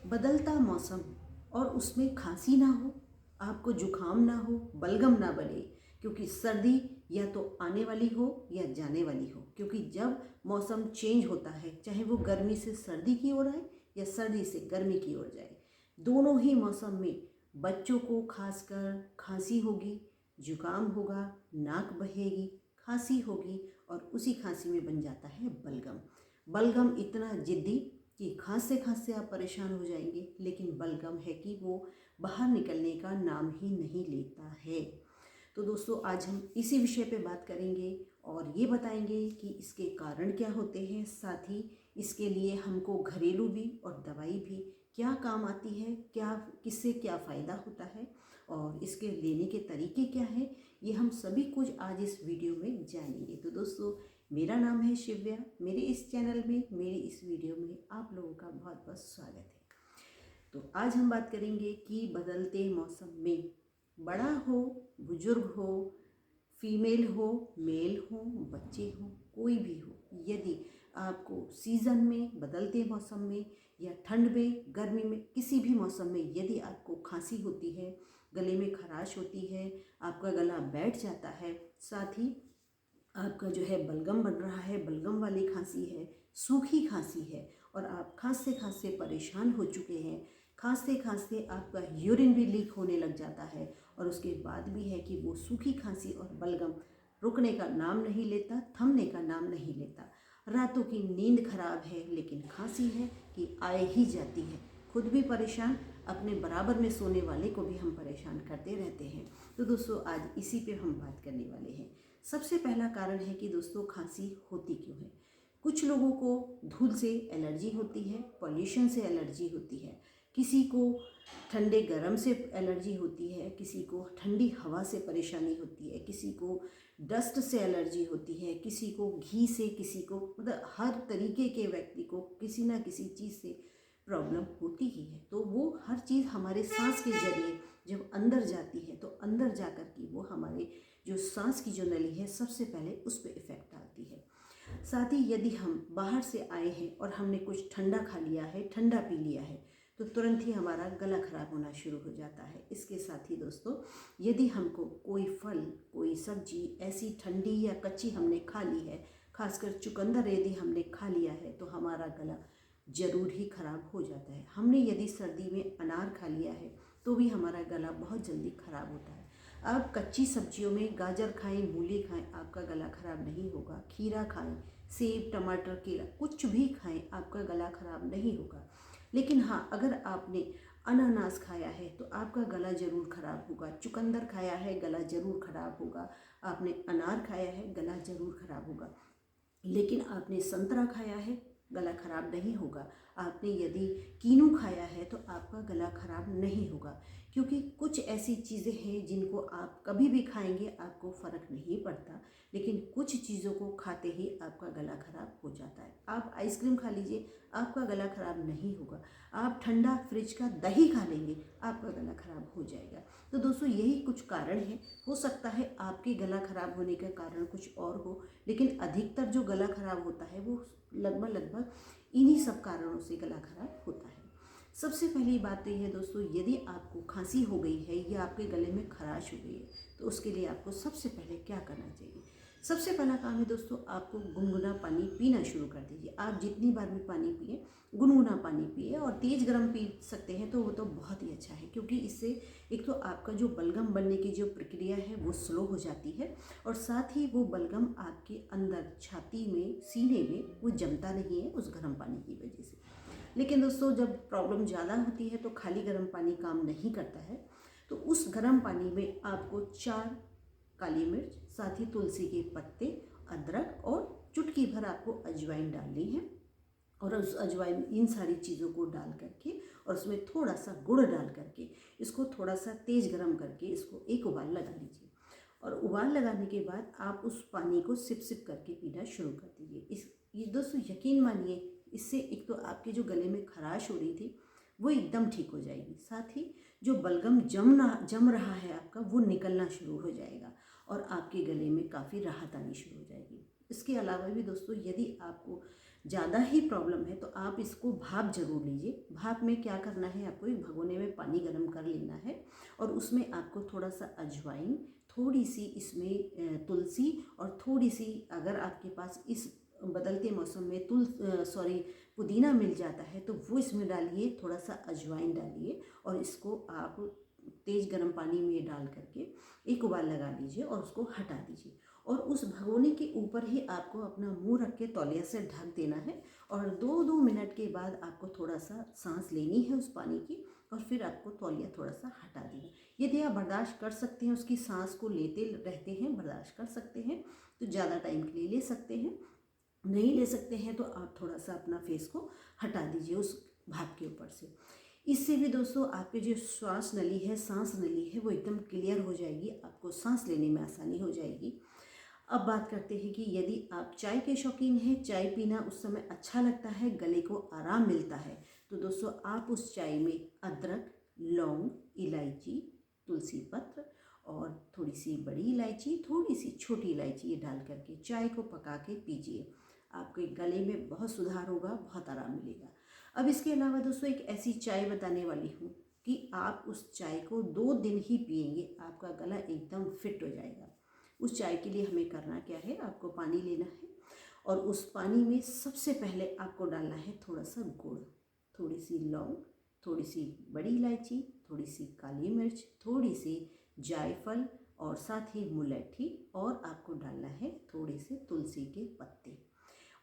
बदलता मौसम और उसमें खांसी ना हो, आपको जुकाम ना हो, बलगम ना बने, क्योंकि सर्दी या तो आने वाली हो या जाने वाली हो। क्योंकि जब मौसम चेंज होता है, चाहे वो गर्मी से सर्दी की ओर आए या सर्दी से गर्मी की ओर जाए, दोनों ही मौसम में बच्चों को खासकर खांसी होगी, जुकाम होगा, नाक बहेगी, खांसी होगी और उसी खांसी में बन जाता है बलगम। बलगम इतना जिद्दी कि खांसते आप परेशान हो जाएंगे, लेकिन बलगम है कि वो बाहर निकलने का नाम ही नहीं लेता है। तो दोस्तों, आज हम इसी विषय पे बात करेंगे और ये बताएंगे कि इसके कारण क्या होते हैं, साथ ही इसके लिए हमको घरेलू भी और दवाई भी क्या काम आती है, क्या किससे क्या फ़ायदा होता है और इसके लेने के तरीके क्या हैं, ये हम सभी कुछ आज इस वीडियो में जानेंगे। तो दोस्तों, मेरा नाम है शिव्या। मेरे इस चैनल में, मेरे इस वीडियो में आप लोगों का बहुत बहुत स्वागत है। तो आज हम बात करेंगे कि बदलते मौसम में बड़ा हो, बुजुर्ग हो, फीमेल हो, मेल हो, बच्चे हो, कोई भी हो, यदि आपको सीज़न में, बदलते मौसम में या ठंड में, गर्मी में, किसी भी मौसम में यदि आपको खांसी होती है, गले में खराश होती है, आपका गला बैठ जाता है, साथ ही आपका जो है बलगम बन रहा है, बलगम वाली खांसी है, सूखी खांसी है और आप खांसते खांसते परेशान हो चुके हैं, खांसते खांसते आपका यूरिन भी लीक होने लग जाता है और उसके बाद भी है कि वो सूखी खांसी और बलगम रुकने का नाम नहीं लेता, थमने का नाम नहीं लेता। रातों की नींद खराब है, लेकिन खांसी है कि आए ही जाती है। खुद भी परेशान, अपने बराबर में सोने वाले को भी हम परेशान करते रहते हैं। तो दोस्तों, आज इसी पे हम बात करने वाले हैं। सबसे पहला कारण है कि दोस्तों, खांसी होती क्यों है। कुछ लोगों को धूल से एलर्जी होती है, पॉल्यूशन से एलर्जी होती है, किसी को ठंडे गरम से एलर्जी होती है, किसी को ठंडी हवा से परेशानी होती है, किसी को डस्ट से एलर्जी होती है, किसी को घी से, किसी को मतलब हर तरीके के व्यक्ति को किसी ना किसी चीज़ से प्रॉब्लम होती ही है। तो वो हर चीज़ हमारे सांस के जरिए जब अंदर जाती है तो अंदर जा कर के वो हमारे जो सांस की जो नली है सबसे पहले उस पर इफ़ेक्ट डालती है। साथ ही यदि हम बाहर से आए हैं और हमने कुछ ठंडा खा लिया है, ठंडा पी लिया है, तो तुरंत ही हमारा गला खराब होना शुरू हो जाता है। इसके साथ ही दोस्तों, यदि हमको कोई फल, कोई सब्जी ऐसी ठंडी या कच्ची हमने खा ली है, खासकर चुकंदर यदि हमने खा लिया है, तो हमारा गला ज़रूर ही खराब हो जाता है। हमने यदि सर्दी में अनार खा लिया है तो भी हमारा गला बहुत जल्दी खराब होता है। आप कच्ची सब्जियों में गाजर खाएं, मूली खाएं, आपका गला खराब नहीं होगा। खीरा खाएं, सेब, टमाटर, केला, कुछ भी खाएं, आपका गला खराब नहीं होगा। लेकिन हाँ, अगर आपने अनानास खाया है तो आपका गला ज़रूर खराब होगा। चुकंदर खाया है, गला ज़रूर खराब होगा। आपने अनार खाया है, गला ज़रूर खराब होगा। लेकिन आपने संतरा खाया है, गला खराब नहीं होगा। आपने यदि कीनू खाया है तो आपका गला खराब नहीं होगा। क्योंकि कुछ ऐसी चीज़ें हैं जिनको आप कभी भी खाएंगे आपको फ़र्क नहीं पड़ता, लेकिन कुछ चीज़ों को खाते ही आपका गला खराब हो जाता है। आप आइसक्रीम खा लीजिए, आपका गला खराब नहीं होगा। आप ठंडा फ्रिज का दही खा लेंगे, आपका गला खराब हो जाएगा। तो दोस्तों, यही कुछ कारण है। हो सकता है आपके गला खराब होने का कारण कुछ और हो, लेकिन अधिकतर जो गला खराब होता है वो लगभग इन्हीं सब कारणों से गला खराब होता है। सबसे पहली बात तो यह है दोस्तों, यदि आपको खांसी हो गई है या आपके गले में खराश हो गई है, तो उसके लिए आपको सबसे पहले क्या करना चाहिए। सबसे पहला काम है दोस्तों, आपको गुनगुना पानी पीना शुरू कर दीजिए। आप जितनी बार भी पानी पिए, गुनगुना पानी पिए और तेज़ गर्म पी सकते हैं तो वो तो बहुत ही अच्छा है। क्योंकि इससे एक तो आपका जो बलगम बनने की जो प्रक्रिया है वो स्लो हो जाती है और साथ ही वो बलगम आपके अंदर छाती में, सीने में वो जमता नहीं है उस गर्म पानी की वजह से। लेकिन दोस्तों, जब प्रॉब्लम ज़्यादा होती है तो खाली गर्म पानी काम नहीं करता है। तो उस गर्म पानी में आपको 4 काली मिर्च, साथ ही तुलसी के पत्ते, अदरक और चुटकी भर आपको अजवाइन डालनी है। और उस अजवाइन, इन सारी चीज़ों को डाल करके और उसमें थोड़ा सा गुड़ डाल करके इसको थोड़ा सा तेज़ गरम करके इसको एक उबाल लगा लीजिए। और उबाल लगाने के बाद आप उस पानी को सिप सिप करके पीना शुरू कर दीजिए। ये दोस्तों, यकीन मानिए, इससे एक तो आपके जो गले में खराश हो रही थी वो एकदम ठीक हो जाएगी। साथ ही जो बलगम जम रहा है आपका, वो निकलना शुरू हो जाएगा और आपके गले में काफ़ी राहत आनी शुरू हो जाएगी। इसके अलावा भी दोस्तों, यदि आपको ज़्यादा ही प्रॉब्लम है तो आप इसको भाप जरूर लीजिए। भाप में क्या करना है, आपको एक भगोने में पानी गर्म कर लेना है और उसमें आपको थोड़ा सा अजवाइन, थोड़ी सी इसमें तुलसी और थोड़ी सी, अगर आपके पास इस बदलते मौसम में पुदीना मिल जाता है तो वो इसमें डालिए, थोड़ा सा अजवाइन डालिए और इसको आप तेज़ गर्म पानी में डाल करके एक उबाल लगा लीजिए और उसको हटा दीजिए। और उस भगोने के ऊपर ही आपको अपना मुंह रख के तौलिया से ढक देना है और 2-2 मिनट के बाद आपको थोड़ा सा सांस लेनी है उस पानी की और फिर आपको तौलिया थोड़ा सा हटा देना। यदि आप बर्दाश्त कर सकते हैं, उसकी सांस को लेते रहते हैं, बर्दाश्त कर सकते हैं तो ज़्यादा टाइम के लिए ले सकते हैं, नहीं ले सकते हैं तो आप थोड़ा सा अपना फेस को हटा दीजिए उस भाप के ऊपर से। इससे भी दोस्तों आपकी जो श्वास नली है, सांस नली है, वो एकदम क्लियर हो जाएगी, आपको सांस लेने में आसानी हो जाएगी। अब बात करते हैं कि यदि आप चाय के शौकीन हैं, चाय पीना उस समय अच्छा लगता है, गले को आराम मिलता है, तो दोस्तों आप उस चाय में अदरक, लौंग, इलायची, तुलसी पत्र और थोड़ी सी बड़ी इलायची, थोड़ी सी छोटी इलायची ये डाल करके चाय को पका के पीजिए। आपके गले में बहुत सुधार होगा, बहुत आराम मिलेगा। अब इसके अलावा दोस्तों एक ऐसी चाय बताने वाली हूँ कि आप उस चाय को 2 दिन ही पिएंगे, आपका गला एकदम फिट हो जाएगा। उस चाय के लिए हमें करना क्या है, आपको पानी लेना है और उस पानी में सबसे पहले आपको डालना है थोड़ा सा गुड़, थोड़ी सी लौंग, थोड़ी सी बड़ी इलायची, थोड़ी सी काली मिर्च, थोड़ी सी जायफल और साथ ही मुलैठी, और आपको डालना है थोड़े से तुलसी के पत्ते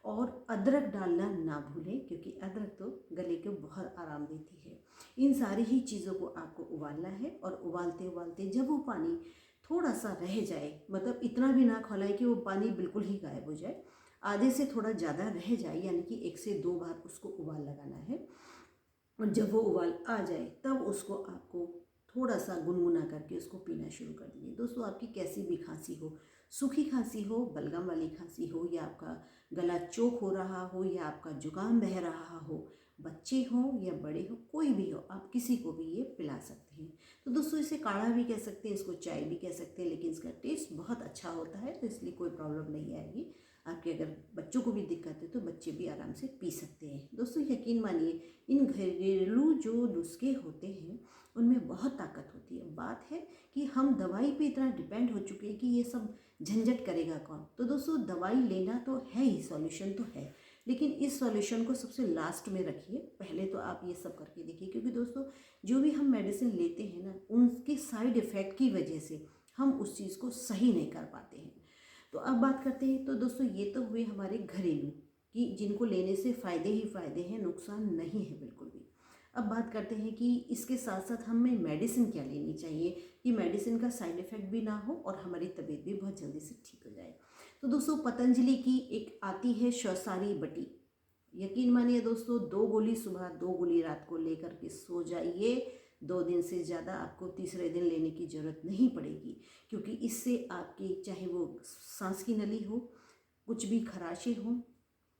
और अदरक डालना ना भूलें क्योंकि अदरक तो गले को बहुत आराम देती है। इन सारी ही चीज़ों को आपको उबालना है और उबालते उबालते जब वो पानी थोड़ा सा रह जाए, मतलब इतना भी ना खौलाए कि वो पानी बिल्कुल ही गायब हो जाए, आधे से थोड़ा ज़्यादा रह जाए, यानी कि 1 से 2 बार उसको उबाल लगाना है और जब वो उबाल आ जाए तब उसको आपको थोड़ा सा गुनगुना करके उसको पीना शुरू कर दीजिए। दोस्तों आपकी कैसी भी खांसी हो, सूखी खांसी हो, बलगम वाली खांसी हो, या आपका गला चोक हो रहा हो, या आपका जुकाम बह रहा हो, बच्चे हों या बड़े हो, कोई भी हो, आप किसी को भी ये पिला सकते हैं। तो दोस्तों इसे काढ़ा भी कह सकते हैं, इसको चाय भी कह सकते हैं, लेकिन इसका टेस्ट बहुत अच्छा होता है तो इसलिए कोई प्रॉब्लम नहीं आएगी। आपके अगर बच्चों को भी दिक्कत है तो बच्चे भी आराम से पी सकते हैं। दोस्तों यकीन मानिए इन घरेलू जो नुस्खे होते हैं उनमें बहुत ताकत होती है। बात है कि हम दवाई पे इतना डिपेंड हो चुके हैं कि ये सब झंझट करेगा कौन। तो दोस्तों दवाई लेना तो है ही, सॉल्यूशन तो है, लेकिन इस सॉल्यूशन को सबसे लास्ट में रखिए, पहले तो आप ये सब करके देखिए। क्योंकि दोस्तों जो भी हम मेडिसिन लेते हैं ना, उनके साइड इफ़ेक्ट की वजह से हम उस चीज़ को सही नहीं कर पाते हैं। तो अब बात करते हैं, तो दोस्तों ये तो हुए हमारे घरेलू कि जिनको लेने से फ़ायदे ही फ़ायदे हैं, नुकसान नहीं है बिल्कुल भी। अब बात करते हैं कि इसके साथ साथ हमें मेडिसिन क्या लेनी चाहिए कि मेडिसिन का साइड इफ़ेक्ट भी ना हो और हमारी तबीयत भी बहुत जल्दी से ठीक हो जाए। तो दोस्तों पतंजलि की एक आती है शौसारी बटी, यकीन मानिए दोस्तों 2 गोली सुबह 2 गोली रात को लेकर के सो जाइए। 2 दिन से ज़्यादा आपको तीसरे दिन लेने की ज़रूरत नहीं पड़ेगी, क्योंकि इससे आपकी चाहे वो सांस की नली हो, कुछ भी खराशे हों,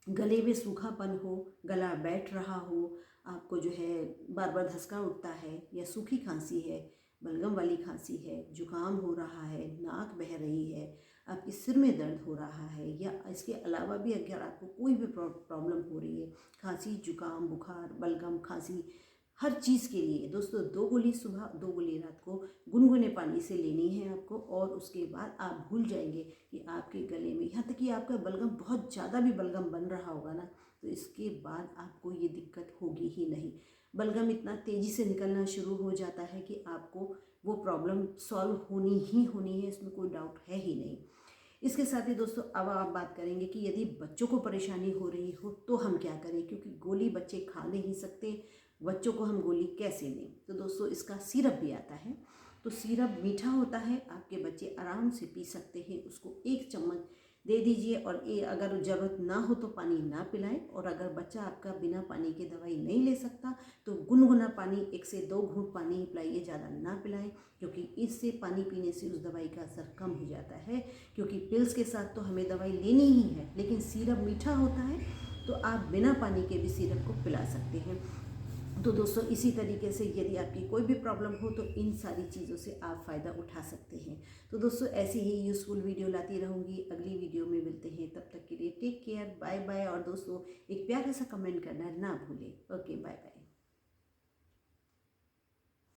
गले में सूखापन हो, गला बैठ रहा हो, आपको जो है बार बार धसका उठता है, या सूखी खांसी है, बलगम वाली खांसी है, जुकाम हो रहा है, नाक बह रही है, आपके सिर में दर्द हो रहा है, या इसके अलावा भी अगर आपको कोई भी प्रॉब्लम हो रही है, खांसी, जुकाम, बुखार, बलगम, खांसी, हर चीज़ के लिए दोस्तों 2 गोली सुबह 2 गोली रात को गुनगुने पानी से लेनी है आपको। और उसके बाद आप भूल जाएंगे कि आपके गले में, यहाँ तक कि आपका बलगम बहुत ज़्यादा भी बलगम बन रहा होगा ना, तो इसके बाद आपको ये दिक्कत होगी ही नहीं। बलगम इतना तेज़ी से निकलना शुरू हो जाता है कि आपको वो प्रॉब्लम सॉल्व होनी ही होनी है, इसमें कोई डाउट है ही नहीं। इसके साथ ही दोस्तों अब आप बात करेंगे कि यदि बच्चों को परेशानी हो रही हो तो हम क्या करें, क्योंकि गोली बच्चे खा नहीं सकते, बच्चों को हम गोली कैसे दें। तो दोस्तों इसका सिरप भी आता है, तो सिरप मीठा होता है, आपके बच्चे आराम से पी सकते हैं, उसको 1 चम्मच दे दीजिए। और अगर ज़रूरत ना हो तो पानी ना पिलाएं, और अगर बच्चा आपका बिना पानी के दवाई नहीं ले सकता तो गुनगुना पानी 1 से 2 घूंट पानी ही पिलाइए, ज़्यादा ना पिलाएं, क्योंकि इससे पानी पीने से उस दवाई का असर कम हो जाता है। क्योंकि पिल्स के साथ तो हमें दवाई लेनी ही है, लेकिन सिरप मीठा होता है तो आप बिना पानी के भी सिरप को पिला सकते हैं। तो दोस्तों इसी तरीके से यदि आपकी कोई भी प्रॉब्लम हो तो इन सारी चीज़ों से आप फ़ायदा उठा सकते हैं। तो दोस्तों ऐसी ही यूज़फुल वीडियो लाती रहूँगी। अगली वीडियो में मिलते हैं, तब तक के लिए टेक केयर, बाय बाय। और दोस्तों एक प्यारा सा कमेंट करना ना भूलें। Okay, bye bye.